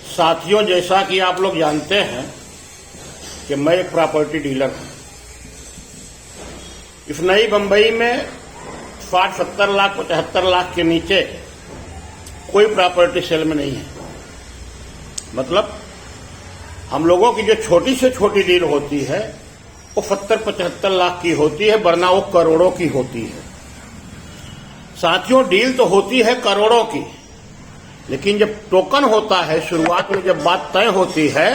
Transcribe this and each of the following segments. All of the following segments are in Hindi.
साथियों, जैसा कि आप लोग जानते हैं कि मैं एक प्रॉपर्टी डीलर हूं। इस नई बंबई में 60-70 लाख 75 लाख के नीचे कोई प्रॉपर्टी सेल में नहीं है। मतलब हम लोगों की जो छोटी से छोटी डील होती है वो 70-75 लाख की होती है, वरना वो करोड़ों की होती है। साथियों, डील तो होती है करोड़ों की, लेकिन जब टोकन होता है, शुरुआत में जब बात तय होती है,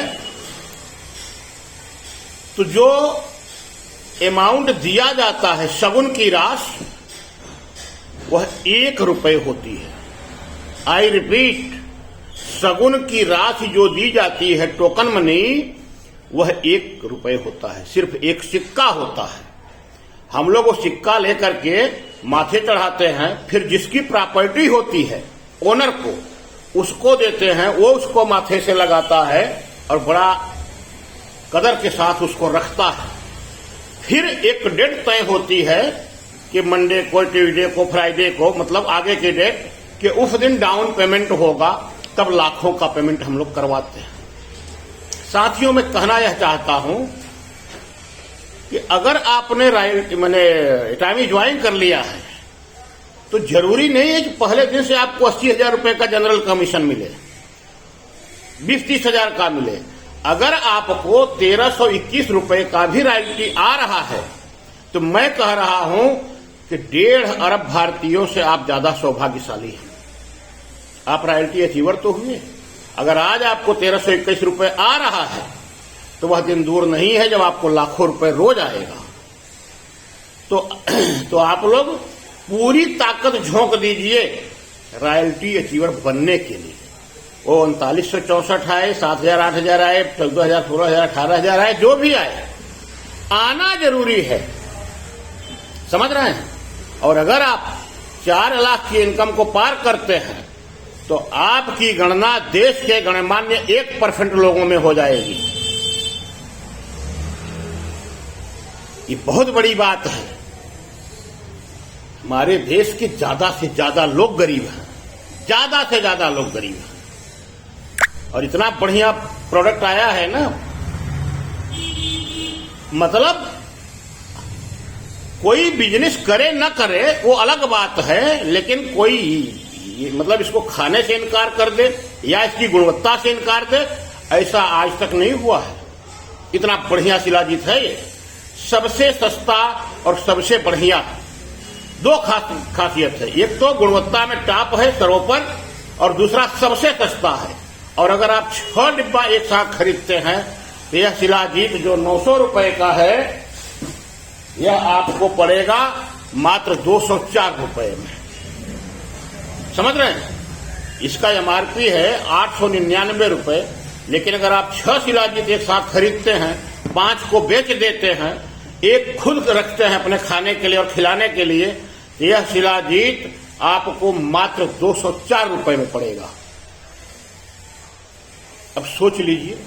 तो जो अमाउंट दिया जाता है शगुन की राशि, वह 1 रुपए होती है। आई रिपीट, शगुन की राशि जो दी जाती है, टोकन मनी, वह 1 रुपए होता है। सिर्फ एक सिक्का होता है। हम लोग वो सिक्का लेकर के माथे चढ़ाते हैं, फिर जिसकी प्रॉपर्टी होती है ओनर को, उसको देते हैं, वो उसको माथे से लगाता है और बड़ा कदर के साथ उसको रखता है। फिर एक डेट तय होती है कि मंडे को, ट्यूसडे को, फ्राइडे को, मतलब आगे की डेट, कि उस दिन डाउन पेमेंट होगा, तब लाखों का पेमेंट हम लोग करवाते हैं। साथियों, मैं कहना यह चाहता हूं कि अगर आपने टाइम ज्वाइन कर लिया है तो जरूरी नहीं है कि पहले दिन से आपको 80,000 रुपए का जनरल कमीशन मिले, 20-30 हजार का मिले। अगर आपको 1321 रुपए का भी रॉयल्टी आ रहा है तो मैं कह रहा हूं कि 1.5 अरब भारतीयों से आप ज्यादा सौभाग्यशाली हैं। आप रॉयल्टी अचीवर तो हुए। अगर आज आपको 1321 रुपए आ रहा है तो वह दिन दूर नहीं है जब आपको लाखों रुपए रोज आएगा। तो आप लोग पूरी ताकत झोंक दीजिए रॉयल्टी अचीवर बनने के लिए। वो 3964 आए, 7,000, 8,000 आए, 14,000, 16,000, 18,000 आए, जो भी आए, आना जरूरी है। समझ रहे हैं? और अगर आप 4 लाख की इनकम को पार करते हैं तो आपकी गणना देश के गणमान्य 1% लोगों में हो जाएगी। ये बहुत बड़ी बात है। हमारे देश के ज्यादा से ज्यादा लोग गरीब हैं, ज्यादा से ज्यादा लोग गरीब हैं। और इतना बढ़िया प्रोडक्ट आया है ना, मतलब कोई बिजनेस करे न करे वो अलग बात है, लेकिन कोई मतलब इसको खाने से इनकार कर दे या इसकी गुणवत्ता से इनकार दे, ऐसा आज तक नहीं हुआ है। इतना बढ़िया शिलाजीत है ये, सबसे सस्ता और सबसे बढ़िया। 2 खासियत है, एक तो गुणवत्ता में टॉप है, सर्वोपर, और दूसरा सबसे सस्ता है। और अगर आप 6 डिब्बा एक साथ खरीदते हैं तो यह शिलाजीत जो 900 रुपए का है, यह आपको पड़ेगा मात्र 204 रुपए में। समझ रहे हैं? इसका एमआरपी है 899 रुपए, लेकिन अगर आप 6 शिलाजीत एक साथ खरीदते हैं, 5 को बेच देते हैं, एक खुद रखते हैं अपने खाने के लिए और खिलाने के लिए, तो यह शिलाजीत आपको मात्र 204 रुपए में पड़ेगा। अब सोच लीजिए,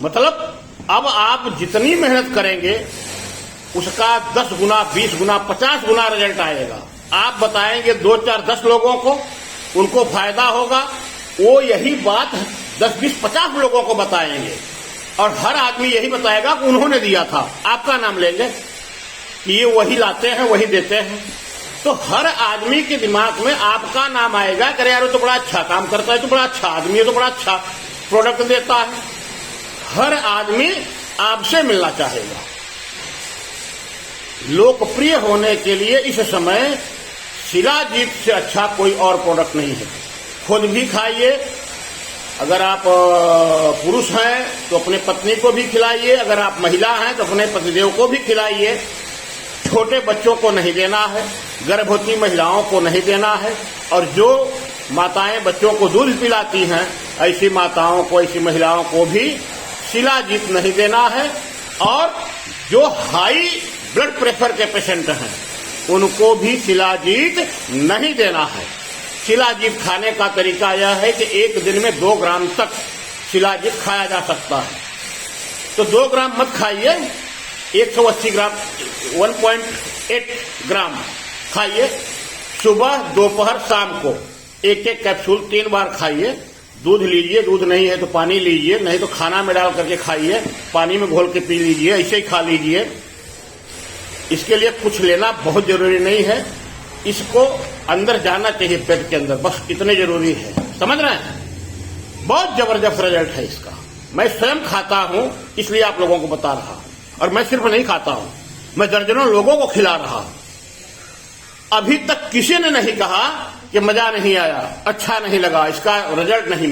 मतलब अब आप जितनी मेहनत करेंगे उसका 10 गुना, 20 गुना, 50 गुना रिजल्ट आएगा। आप बताएंगे 2, 4, 10 लोगों को, उनको फायदा होगा। वो यही बात 10, 20, 50 लोगों को बताएंगे और हर आदमी यही बताएगा कि उन्होंने दिया था। आपका नाम लेंगे कि ये वही लाते हैं, वही देते हैं। तो हर आदमी के दिमाग में आपका नाम आएगा, करे यार वो तो बड़ा अच्छा काम करता है, तो बड़ा अच्छा आदमी है, तो बड़ा अच्छा प्रोडक्ट देता है। हर आदमी आपसे मिलना चाहेगा। लोकप्रिय होने के लिए इस समय शिलाजीत से अच्छा कोई और प्रोडक्ट नहीं है। खुद भी खाइए, अगर आप पुरुष हैं तो अपने पत्नी को भी खिलाइए, अगर आप महिला हैं तो अपने पतिदेव को भी खिलाइए। छोटे बच्चों को नहीं देना है, गर्भवती महिलाओं को नहीं देना है, और जो माताएं बच्चों को दूध पिलाती हैं, ऐसी माताओं को, ऐसी महिलाओं को भी शिलाजीत नहीं देना है। और जो हाई ब्लड प्रेशर के पेशेंट हैं उनको भी शिलाजीत नहीं देना है। शिलाजीत खाने का तरीका यह है कि एक दिन में 2 ग्राम तक शिलाजीत खाया जा सकता है। तो 2 ग्राम मत खाइए, 180 ग्राम, 1.8 ग्राम खाइए। सुबह, दोपहर, शाम को एक कैप्सूल 3 बार खाइए। दूध लीजिए, दूध नहीं है तो पानी लीजिए, नहीं तो खाना में डाल करके खाइए, पानी में घोल के पी लीजिए, ऐसे ही खा लीजिए। इसके लिए कुछ लेना बहुत जरूरी नहीं है, इसको अंदर जाना चाहिए पेट के अंदर, बस इतने जरूरी है। समझ रहे हैं? बहुत जबरदस्त रिजल्ट है इसका। मैं स्वयं खाता हूं इसलिए आप लोगों को बता रहा हूं। और मैं सिर्फ नहीं खाता हूं, मैं दर्जनों लोगों को खिला रहा हूं। अभी तक किसी ने नहीं कहा कि मजा नहीं आया, अच्छा नहीं लगा, इसका रिजल्ट नहीं